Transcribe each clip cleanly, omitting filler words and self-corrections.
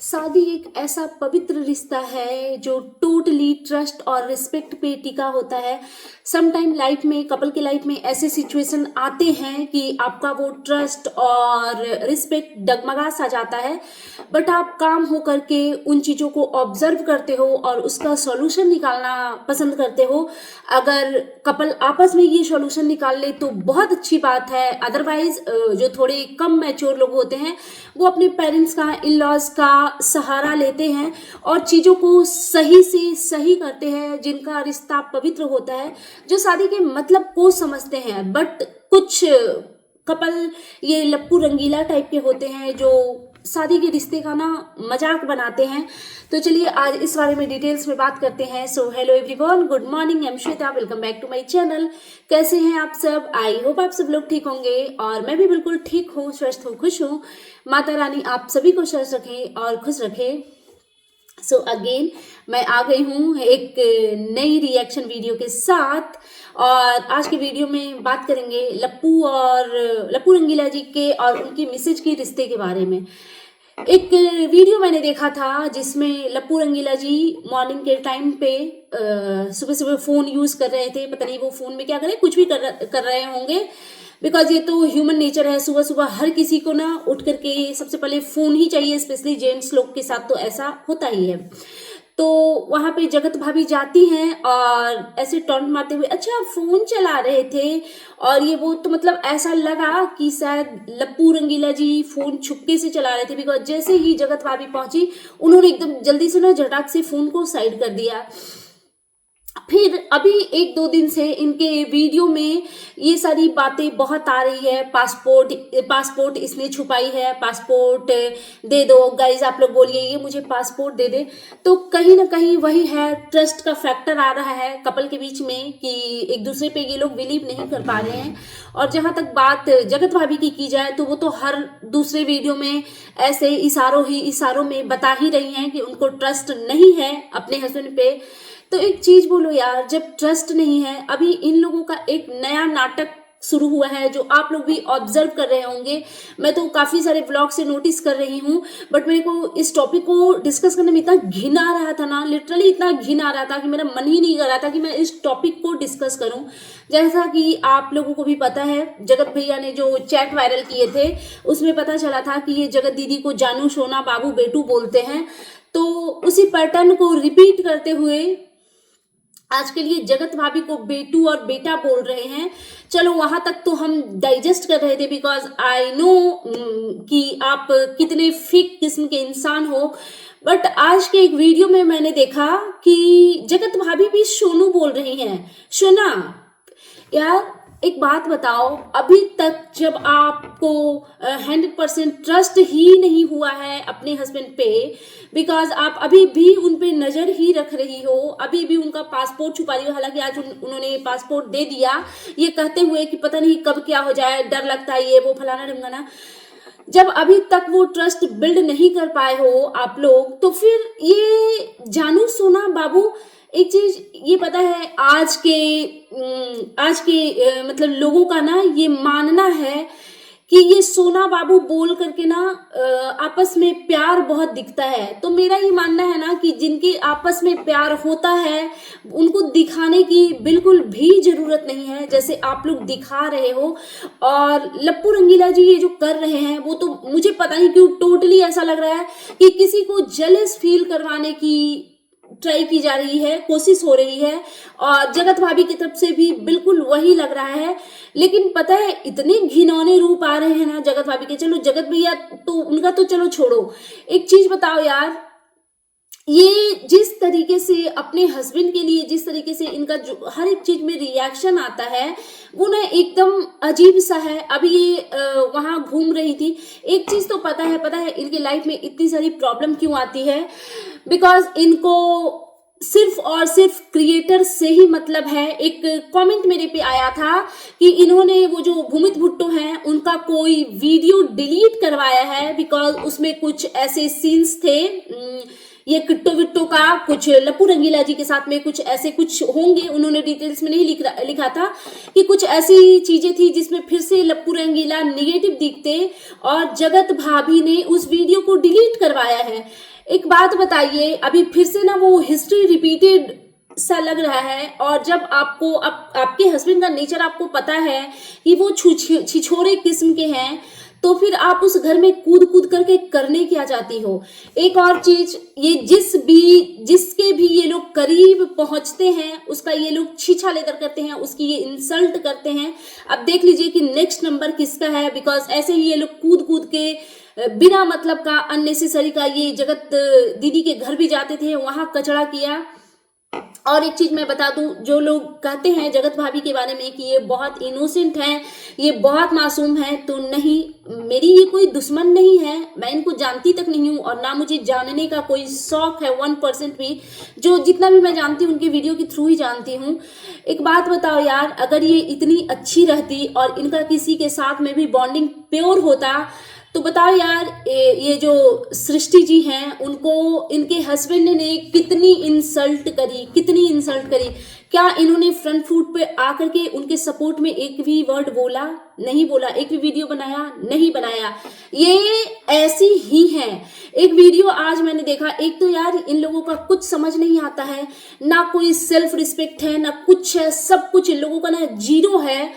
शादी एक ऐसा पवित्र रिश्ता है जो टोटली ट्रस्ट और रिस्पेक्ट पे टिका होता है। सम टाइम लाइफ में, कपल के लाइफ में ऐसे सिचुएशन आते हैं कि आपका वो ट्रस्ट और रिस्पेक्ट डगमगा सा जाता है, बट आप काम हो करके उन चीज़ों को ऑब्जर्व करते हो और उसका सॉल्यूशन निकालना पसंद करते हो। अगर कपल आपस में ये सॉल्यूशन निकाल ले तो बहुत अच्छी बात है। अदरवाइज जो थोड़े कम मैच्योर लोग होते हैं वो अपने पेरेंट्स का, इन लॉज का सहारा लेते हैं और चीज़ों को सही से सही करते हैं। जिनका रिश्ता पवित्र होता है, जो शादी के मतलब को समझते हैं, बट कुछ कपल ये लप्पू रंगीला टाइप के होते हैं जो शादी के रिश्ते का ना मजाक बनाते हैं। तो चलिए आज इस बारे में डिटेल्स में बात करते हैं। So hello everyone, good morning, I am Shweta, welcome back to my channel. कैसे हैं आप सब? आई होप आप सब लोग ठीक होंगे और मैं भी बिल्कुल ठीक हूँ, स्वस्थ हूँ, खुश हूँ। माता रानी आप सभी को स्वस्थ रखें और खुश रखें। सो अगेन मैं आ गई हूँ एक नई रिएक्शन वीडियो के साथ और आज के वीडियो में बात करेंगे लप्पू रंगीला जी के और उनकी मिसेज के रिश्ते के बारे में। एक वीडियो मैंने देखा था जिसमें लप्पू रंगीला जी मॉर्निंग के टाइम पे सुबह सुबह फ़ोन यूज़ कर रहे थे। पता नहीं वो फ़ोन में क्या करें, कुछ भी कर रहे होंगे, बिकॉज ये तो ह्यूमन नेचर है। सुबह सुबह हर किसी को ना उठ करके सबसे पहले फ़ोन ही चाहिए, स्पेशली जेंट्स लोग के साथ तो ऐसा होता ही है। तो वहाँ पे जगत भाभी जाती हैं और ऐसे टॉन्ट मारते हुए, अच्छा फ़ोन चला रहे थे और ये वो, तो मतलब ऐसा लगा कि शायद लप्पू रंगीला जी फ़ोन छुपके से चला रहे थे। बिकॉज जैसे ही जगत भाभी पहुंची उन्होंने एकदम जल्दी से ना झटाक से फ़ोन को साइड कर दिया। फिर अभी एक दो दिन से इनके वीडियो में ये सारी बातें बहुत आ रही है। पासपोर्ट इसने छुपाई है, पासपोर्ट दे दो गाइज, आप लोग बोलिए ये मुझे पासपोर्ट दे दे। तो कहीं ना कहीं वही है, ट्रस्ट का फैक्टर आ रहा है कपल के बीच में कि एक दूसरे पे ये लोग बिलीव नहीं कर पा रहे हैं। और जहाँ तक बात जगत भाभी की जाए तो वो तो हर दूसरे वीडियो में ऐसे इशारों में बता ही रही हैं कि उनको ट्रस्ट नहीं है अपने हस्बैंड पे। तो एक चीज बोलो यार, जब ट्रस्ट नहीं है, अभी इन लोगों का एक नया नाटक शुरू हुआ है जो आप लोग भी ऑब्जर्व कर रहे होंगे। मैं तो काफी सारे व्लॉग से नोटिस कर रही हूँ, बट मेरे को इस टॉपिक को डिस्कस करने में इतना घिन आ रहा था ना, लिटरली इतना घिन आ रहा था कि मेरा मन ही नहीं कर रहा था कि मैं इस टॉपिक को डिस्कस करूं। जैसा कि आप लोगों को भी पता है, जगत भैया ने जो चैट वायरल किए थे उसमें पता चला था कि ये जगत दीदी को जानू, सोना, बाबू, बेटू बोलते हैं। तो उसी पैटर्न को रिपीट करते हुए आज के लिए जगत भाभी को बेटू और बेटा बोल रहे हैं। चलो वहां तक तो हम डाइजेस्ट कर रहे थे, बिकॉज आई नो कि आप कितने फेक किस्म के इंसान हो। बट आज के एक वीडियो में मैंने देखा कि जगत भाभी भी सोनू बोल रही हैं। सोना यार, एक बात बताओ, अभी तक जब आपको 100% ट्रस्ट ही नहीं हुआ है अपने हस्बैंड पे, बिकॉज आप अभी भी उन पे नजर ही रख रही हो, अभी भी उनका पासपोर्ट छुपा रही हो। हालांकि आज उन्होंने पासपोर्ट दे दिया ये कहते हुए कि पता नहीं कब क्या हो जाए, डर लगता है, ये वो फलाना ढिमकाना। जब अभी तक वो ट्रस्ट बिल्ड नहीं कर पाए हो आप लोग, तो फिर ये जानू, सोना, बाबू, एक चीज ये पता है, आज के मतलब लोगों का ना ये मानना है कि ये सोना बाबू बोल करके ना आपस में प्यार बहुत दिखता है। तो मेरा ये मानना है ना कि जिनके आपस में प्यार होता है उनको दिखाने की बिल्कुल भी जरूरत नहीं है, जैसे आप लोग दिखा रहे हो। और लप्पू रंगीला जी ये जो कर रहे हैं वो तो मुझे पता नहीं क्यों टोटली ऐसा लग रहा है कि किसी को जेलस फील करवाने की ट्राई की जा रही है, कोशिश हो रही है। और जगत भाभी की तरफ से भी बिल्कुल वही लग रहा है। लेकिन पता है इतने घिनौने रूप आ रहे हैं ना जगत भाभी के। चलो जगत भैया तो उनका तो चलो छोड़ो, एक चीज बताओ यार, ये जिस तरीके से अपने हस्बैंड के लिए, जिस तरीके से इनका जो हर एक चीज में रिएक्शन आता है वो ना एकदम अजीब सा है। अभी ये वहां घूम रही थी। एक चीज तो पता है इनकी लाइफ में इतनी सारी प्रॉब्लम क्यों आती है, बिकॉज इनको सिर्फ और सिर्फ क्रिएटर से ही मतलब है। एक कमेंट मेरे पे आया था कि इन्होंने वो जो भूमित भुट्टो हैं उनका कोई वीडियो डिलीट करवाया है, बिकॉज उसमें कुछ ऐसे सीन्स थे, ये किट्टो विट्टो का कुछ लप्पू रंगीला जी के साथ में कुछ ऐसे कुछ होंगे, उन्होंने डिटेल्स में नहीं लिखा था कि कुछ ऐसी चीजें थी जिसमें फिर से लप्पू रंगीला निगेटिव दिखते और जगत भाभी ने उस वीडियो को डिलीट करवाया है। एक बात बताइए, अभी फिर से ना वो हिस्ट्री रिपीटेड सा लग रहा है। और जब आपको आपके हस्बैंड का नेचर आपको पता है कि वो छिछोरे किस्म के हैं, तो फिर आप उस घर में कूद कूद करके करने क्या जाती हो। एक और चीज, ये जिसके भी ये लोग करीब पहुंचते हैं उसका ये लोग छीछा लेकर करते हैं, उसकी ये इंसल्ट करते हैं। अब देख लीजिए कि नेक्स्ट नंबर किसका है, बिकॉज ऐसे ही ये लोग कूद कूद के बिना मतलब का, अननेसेसरी का, ये जगत दीदी के घर भी जाते थे, वहां कचरा किया। और एक चीज मैं बता दूं, जो लोग कहते हैं जगत भाभी के बारे में कि ये बहुत इनोसेंट हैं, ये बहुत मासूम है, तो नहीं, मेरी ये कोई दुश्मन नहीं है, मैं इनको जानती तक नहीं हूं और ना मुझे जानने का कोई शौक है 1% भी। जो जितना भी मैं जानती हूँ उनके वीडियो के थ्रू ही जानती हूँ। एक बात बताओ यार, अगर ये इतनी अच्छी रहती और इनका किसी के साथ में भी बॉन्डिंग प्योर होता, तो बताओ यार, ये जो सृष्टि जी हैं, उनको इनके हस्बैंड ने कितनी इंसल्ट करी, कितनी इंसल्ट करी। क्या इन्होंने फ्रंट फुट पे आकर के उनके सपोर्ट में एक भी वर्ड बोला? नहीं बोला। एक भी वीडियो बनाया? नहीं बनाया। ये ऐसी ही हैं। एक वीडियो आज मैंने देखा, एक तो यार इन लोगों का कुछ समझ नहीं आता है, ना कोई सेल्फ रिस्पेक्ट है, ना कुछ है, सब कुछ इन लोगों का ना जीरो है।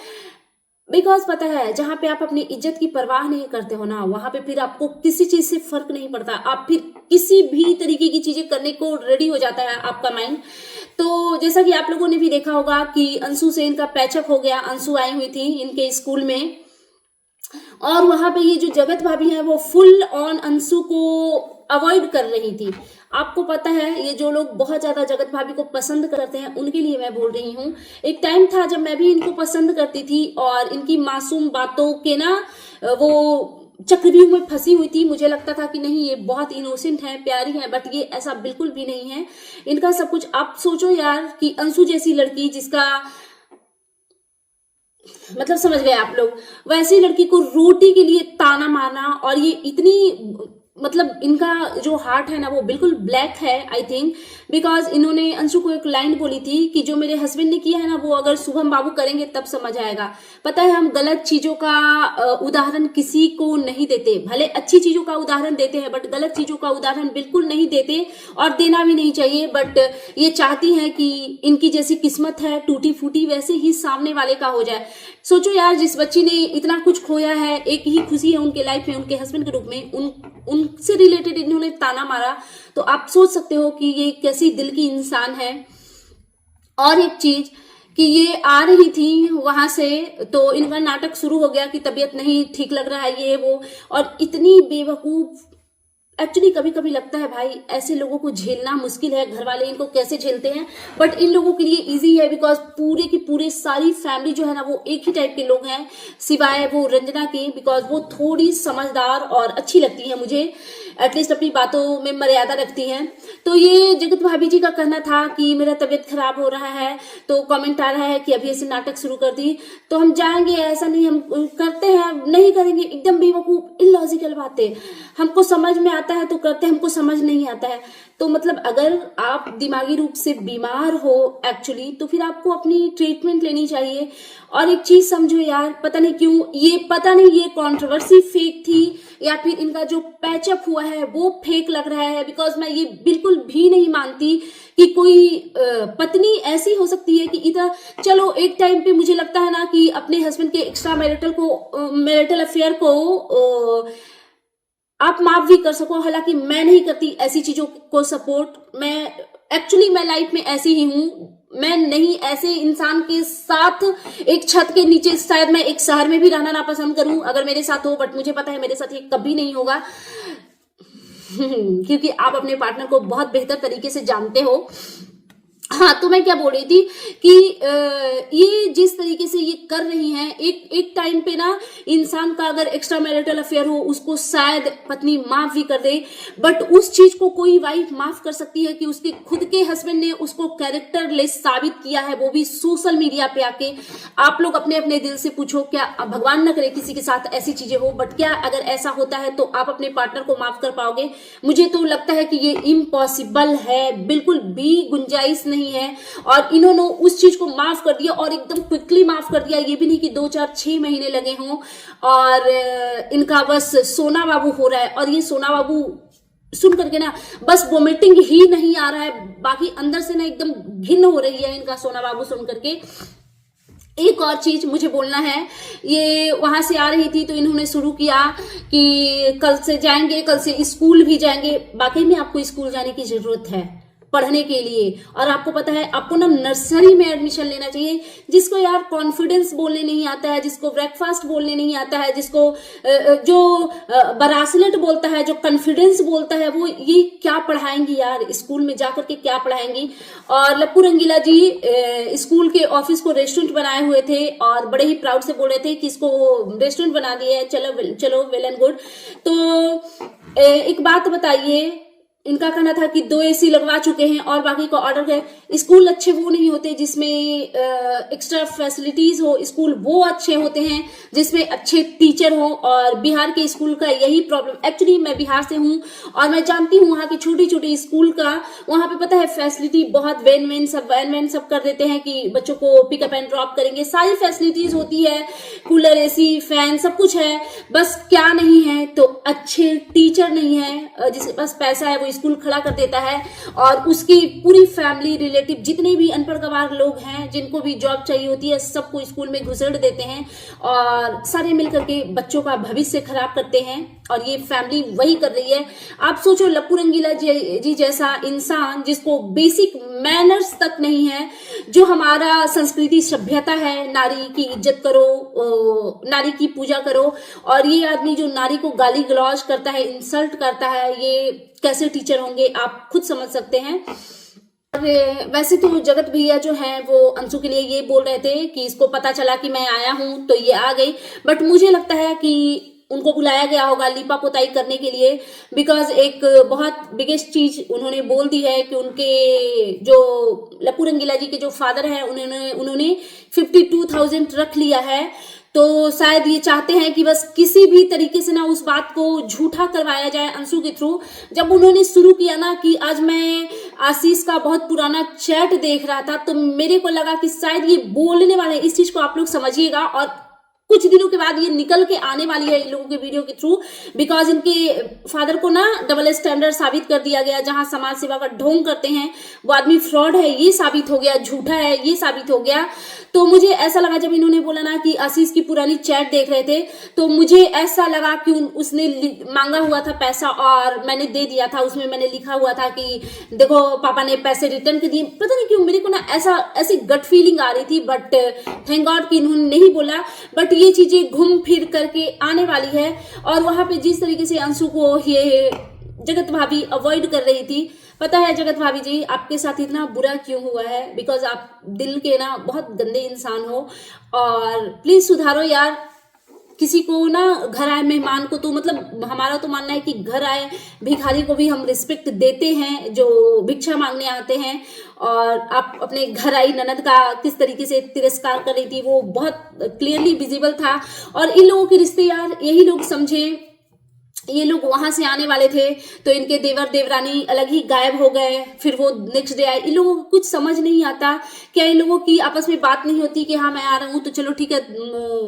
बिकॉज पता है, जहां पे आप अपनी इज्जत की परवाह नहीं करते हो ना, वहां पे फिर आपको किसी चीज से फर्क नहीं पड़ता, आप फिर किसी भी तरीके की चीजें करने को रेडी हो जाता है आपका माइंड। तो जैसा कि आप लोगों ने भी देखा होगा कि अंशु से इनका पैचअप हो गया। अंशु आई हुई थी इनके स्कूल में, और वहां पे ये जो जगत भाभी है वो फुल ऑन अंशु को अवॉइड कर रही थी। आपको पता है, ये जो लोग बहुत ज्यादा जगत भाभी को पसंद करते हैं उनके लिए मैं बोल रही हूँ। एक टाइम था जब मैं भी इनको पसंद करती थी और इनकी मासूम बातों के ना वो चक्रव्यूह में फंसी हुई थी। मुझे लगता था कि नहीं, ये बहुत इनोसेंट है, प्यारी है, बट ये ऐसा बिल्कुल भी नहीं है। इनका सब कुछ आप सोचो यार, कि अंशु जैसी लड़की, जिसका मतलब समझ गए आप लोग, वैसी लड़की को रोटी के लिए ताना मारना, और ये इतनी मतलब इनका जो हार्ट है ना वो बिल्कुल ब्लैक है आई थिंक। बिकॉज इन्होंने अंशु को एक लाइन बोली थी कि जो मेरे हस्बैंड ने किया है ना, वो अगर शुभम बाबू करेंगे तब समझ आएगा। पता है, हम गलत चीजों का उदाहरण किसी को नहीं देते, भले अच्छी चीजों का उदाहरण देते हैं, बट गलत चीजों का उदाहरण बिल्कुल नहीं देते और देना भी नहीं चाहिए। बट ये चाहती हैं कि इनकी जैसी किस्मत है टूटी फूटी, वैसे ही सामने वाले का हो जाए। सोचो यार, जिस बच्ची ने इतना कुछ खोया है, एक ही खुशी है उनके लाइफ में उनके हस्बैंड के रूप में, उनसे रिलेटेड इन्होंने ताना मारा, तो आप सोच सकते हो कि ये कैसी दिल की इंसान है। और एक चीज कि ये आ रही थी वहां से, तो इनका नाटक शुरू हो गया कि तबीयत नहीं ठीक लग रहा है, ये वो, और इतनी बेवकूफ। एक्चुअली कभी कभी लगता है भाई, ऐसे लोगों को झेलना मुश्किल है, घर वाले इनको कैसे झेलते हैं, बट इन लोगों के लिए इजी है। बिकॉज पूरे की पूरे सारी फैमिली जो है ना वो एक ही टाइप के लोग हैं, सिवाय वो रंजना की। बिकॉज वो थोड़ी समझदार और अच्छी लगती है मुझे, एटलीस्ट अपनी बातों में मर्यादा रखती हैं। तो ये जगत भाभी जी का कहना था कि मेरा तबीयत खराब हो रहा है, तो कमेंट आ रहा है कि अभी ऐसे नाटक शुरू कर दी तो हम जाएंगे, ऐसा नहीं, हम करते हैं, नहीं करेंगे। एकदम बेवकूफ इलॉजिकल बातें। हमको समझ में आता है तो करते हैं, हमको समझ नहीं आता है तो मतलब अगर आप दिमागी रूप से बीमार हो एक्चुअली, तो फिर आपको अपनी ट्रीटमेंट लेनी चाहिए। और एक चीज समझो यार, पता नहीं क्यों ये कंट्रोवर्सी फेक थी या फिर इनका जो पैचअप हुआ है वो फेक लग रहा है। बिकॉज मैं ये बिल्कुल भी नहीं मानती कि कोई पत्नी ऐसी हो सकती है कि इधर, चलो एक टाइम पे मुझे लगता है ना कि अपने हस्बैंड के एक्स्ट्रा मैरिटल अफेयर को आप माफ भी कर सको। हालांकि मैं नहीं करती ऐसी चीजों को सपोर्ट। मैं लाइफ में ऐसी ही हूं। मैं नहीं ऐसे इंसान के साथ एक छत के नीचे, शायद मैं एक शहर में भी रहना ना पसंद करूं अगर मेरे साथ हो, बट मुझे पता है मेरे साथ ये कभी नहीं होगा। क्योंकि आप अपने पार्टनर को बहुत बेहतर तरीके से जानते हो। हाँ, तो मैं क्या बोल रही थी कि ये जिस तरीके से ये कर रही हैं, एक टाइम पे ना इंसान का अगर एक्स्ट्रा मैरिटल अफेयर हो उसको शायद पत्नी माफ भी कर दे, बट उस चीज को कोई वाइफ माफ कर सकती है कि उसके खुद के हस्बैंड ने उसको कैरेक्टरलेस साबित किया है, वो भी सोशल मीडिया पे आके। आप लोग अपने अपने दिल से पूछो, क्या भगवान न करे किसी के साथ ऐसी चीजें हो, बट क्या अगर ऐसा होता है तो आप अपने पार्टनर को माफ कर पाओगे? मुझे तो लगता है कि ये इम्पॉसिबल है, बिल्कुल भी गुंजाइश नहीं है। और इन्होंने उस चीज को माफ कर दिया और एकदम क्विकली माफ कर दिया। ये भी नहीं कि 2 4 6 महीने लगे हों और इनका बस सोना बाबू हो रहा है। और ये सोना बाबू सुन करके ना बस वोमिटिंग ही नहीं आ रहा है, बाकी अंदर से ना एकदम घिन हो रही है इनका सोना बाबू सुन करके। एक और चीज मुझे बोलना है, ये वहां से आ रही थी तो इन्होंने शुरू किया कि कल से जाएंगे, कल से स्कूल भी जाएंगे। वाकई में आपको स्कूल जाने की जरूरत है पढ़ने के लिए, और आपको पता है आपको ना नर्सरी में एडमिशन लेना चाहिए। जिसको यार कॉन्फिडेंस बोलने नहीं आता है, जिसको ब्रेकफास्ट बोलने नहीं आता है, जिसको जो बरासलेट बोलता है, जो कॉन्फिडेंस बोलता है, वो ये क्या पढ़ाएंगी यार, स्कूल में जाकर के क्या पढ़ाएंगी। और लप्पू रंगीला जी स्कूल के ऑफिस को रेस्टोरेंट बनाए हुए थे और बड़े ही प्राउड से बोल रहे थे कि इसको रेस्टोरेंट बना दिया है, चलो चलो वेल एंड गुड। तो एक बात बताइए, इनका कहना था कि 2 एसी लगवा चुके हैं और बाकी का ऑर्डर है। स्कूल अच्छे वो नहीं होते जिसमें एक्स्ट्रा फैसिलिटीज हो, स्कूल वो अच्छे होते हैं जिसमें अच्छे टीचर हो। और बिहार के स्कूल का यही प्रॉब्लम, एक्चुअली मैं बिहार से हूँ और मैं जानती हूँ वहाँ की छोटी छोटी स्कूल का। वहाँ पे पता है फैसिलिटी बहुत वैन सब कर देते हैं कि बच्चों को पिकअप एंड ड्रॉप करेंगे, सारी फैसिलिटीज होती है, कूलर, एसी, फैन सब कुछ है। बस क्या नहीं है तो अच्छे टीचर नहीं है। जिसके पास पैसा है वो स्कूल खड़ा कर देता है और उसकी पूरी फैमिली रिलेटिव जितने भी अनपढ़ गवार लोग हैं जिनको भी जॉब चाहिए होती है सबको स्कूल में घुसेड़ देते हैं और सारे मिलकर के बच्चों का भविष्य खराब करते हैं। और ये फैमिली वही कर रही है। आप सोचो लप्पू रंगीला जी जैसा इंसान जिसको बेसिक मैनर्स तक नहीं है, जो हमारा संस्कृति सभ्यता है, नारी की इज्जत करो, नारी की पूजा करो, और ये आदमी जो नारी को गाली गलौज करता है, इंसल्ट करता है, ये कैसे टीचर होंगे आप खुद समझ सकते हैं। वैसे तो जगत भैया जो हैं वो अंशु के लिए ये बोल रहे थे कि इसको पता चला कि मैं आया हूं तो ये आ गई, बट मुझे लगता है कि उनको बुलाया गया होगा लिपा पोताई करने के लिए, बिकॉज एक बहुत बिगेस्ट चीज उन्होंने बोल दी है कि उनके जो लप्पू रंगीला जी के जो फादर हैं उन्होंने 52,000 रख लिया है। तो शायद ये चाहते हैं कि बस किसी भी तरीके से ना उस बात को झूठा करवाया जाए अंशु के थ्रू। जब उन्होंने शुरू किया ना कि आज मैं आशीष का बहुत पुराना चैट देख रहा था तो मेरे को लगा कि शायद ये बोलने वाले, इस चीज को आप लोग समझिएगा और कुछ दिनों के बाद ये निकल के आने वाली है इन लोगों के वीडियो के थ्रू, बिकॉज इनके फादर को ना डबल स्टैंडर्ड साबित कर दिया गया। जहां समाज सेवा का ढोंग करते हैं वो आदमी फ्रॉड है ये साबित हो गया, झूठा है ये साबित हो गया। तो मुझे ऐसा लगा जब इन्होंने बोला ना कि आशीष की पुरानी चैट देख रहे थे तो मुझे ऐसा लगा कि उसने मांगा हुआ था पैसा और मैंने दे दिया था। उसमें मैंने लिखा हुआ था कि देखो पापा ने पैसे रिटर्न कर दिए। पता नहीं क्यों मेरे को ना ऐसी गट फीलिंग आ रही थी, बट थैंक गॉड कि इन्होंने नहीं बोला। बट ये चीजें घूम फिर करके आने वाली है। और वहां पे जिस तरीके से अंशु को ये जगत भाभी अवॉइड कर रही थी, पता है जगत भाभी जी आपके साथ इतना बुरा क्यों हुआ है, बिकॉज आप दिल के ना बहुत गंदे इंसान हो और प्लीज सुधारो यार। किसी को ना घर आए मेहमान को तो मतलब हमारा तो मानना है कि घर आए भिखारी को भी हम रिस्पेक्ट देते हैं जो भिक्षा मांगने आते हैं। और आप अपने घर आई ननद का किस तरीके से तिरस्कार कर रही थी वो बहुत क्लियरली विजिबल था। और इन लोगों के रिश्ते यार यही लोग समझे, ये लोग वहां से आने वाले थे तो इनके देवर देवरानी अलग ही गायब हो गए, फिर वो नेक्स्ट डे आए। इन लोगों को कुछ समझ नहीं आता, क्या इन लोगों की आपस में बात नहीं होती कि हाँ मैं आ रहा हूँ तो चलो ठीक है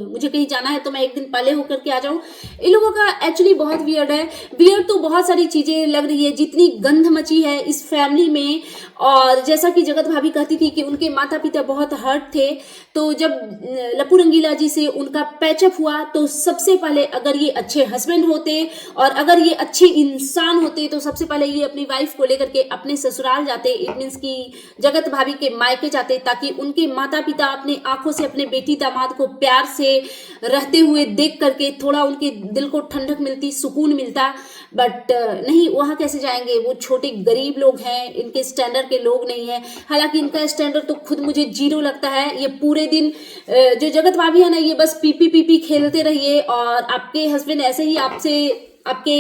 मुझे कहीं जाना है तो मैं एक दिन पहले होकर के आ जाऊं। इन लोगों का एक्चुअली बहुत वियर्ड है। वियर्ड तो बहुत सारी चीजें लग रही है, जितनी गंध मची है इस फैमिली में। और जैसा कि जगत भाभी कहती थी कि उनके माता पिता बहुत हर्ट थे, तो जब लप्पू रंगीला जी से उनका पैचअप हुआ तो सबसे पहले अगर ये अच्छे हस्बैंड होते और अगर ये अच्छे इंसान होते तो सबसे पहले ये अपनी वाइफ को लेकर के अपने ससुराल जाते। इट मीन्स की जगत भाभी के मायके जाते ताकि उनके माता पिता अपने आंखों से अपने बेटी दामाद को प्यार से रहते हुए देख करके थोड़ा उनके दिल को ठंडक मिलती, सुकून मिलता। बट नहीं, वहां कैसे जाएंगे, वो छोटे गरीब लोग हैं, इनके स्टैंडर्ड के लोग नहीं है। हालांकि इनका स्टैंडर्ड तो खुद मुझे जीरो लगता है। ये पूरे दिन जो जगत भाभी है ना ये बस पीपी खेलते रहिए और आपके हस्बैंड ऐसे ही आपके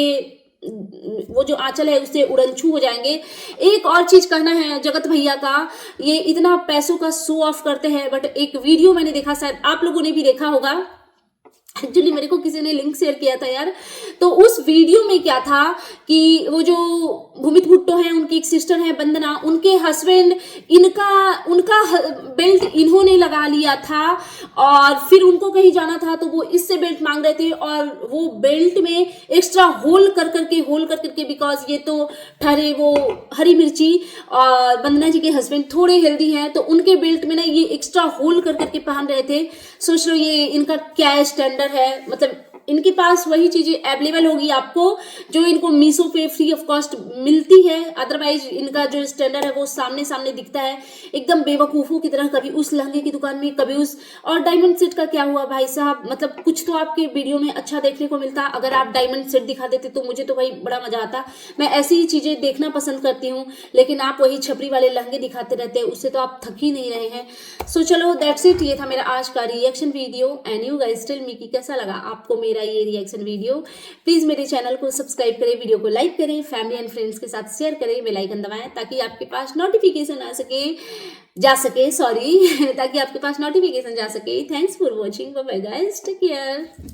वो जो आंचल है उससे उड़नछू हो जाएंगे। एक और चीज कहना है जगत भैया का, ये इतना पैसों का शो ऑफ करते हैं, बट एक वीडियो मैंने देखा, शायद आप लोगों ने भी देखा होगा, एक्चुअली मेरे को किसी ने लिंक शेयर किया था यार। तो उस वीडियो में क्या था कि वो जो भूमित भुट्टो है, उनकी एक सिस्टर है वंदना, उनके हस्बैंड उनका बेल्ट इन्होंने लगा लिया था और फिर उनको कहीं जाना था तो वो इससे बेल्ट मांग रहे थे और वो बेल्ट में एक्स्ट्रा होल कर करके बिकॉज ये तो ठहरे वो हरी मिर्ची और वंदना जी के हस्बैंड थोड़े हेल्दी हैं तो उनके बेल्ट में ना ये एक्स्ट्रा होल कर करके पहन रहे थे। सोच लो ये इनका क्या स्टैंडर्ड है, मतलब इनके पास वही चीजें अवेलेबल होगी आपको जो इनको मीशो पे फ्री ऑफ कॉस्ट मिलती है, अदरवाइज इनका जो स्टैंडर्ड है वो सामने सामने दिखता है एकदम बेवकूफों की तरह, कभी उस लहंगे की दुकान में कभी उस। और डायमंड सेट का क्या हुआ भाई साहब, मतलब कुछ तो आपके वीडियो में अच्छा देखने को मिलता, अगर आप डायमंड सेट दिखा देते तो मुझे तो भाई बड़ा मजा आता, मैं ऐसी ही चीजें देखना पसंद करती हूँ, लेकिन आप वही छपरी वाले लहंगे दिखाते रहते हैं, उससे तो आप थक ही नहीं रहे हैं। सो चलो दैट्स इट, ये था मेरा आज का reaction video and you guys tell me कि कैसा लगा आपको मेरा ये रिएक्शन वीडियो। प्लीज मेरे चैनल को सब्सक्राइब करें, वीडियो को लाइक करें, फैमिली एंड फ्रेंड्स के साथ शेयर करें, बेल आइकन दबाएं ताकि आपके पास नोटिफिकेशन ताकि आपके पास नोटिफिकेशन जा सके। Thanks for watching, bye bye guys, take care.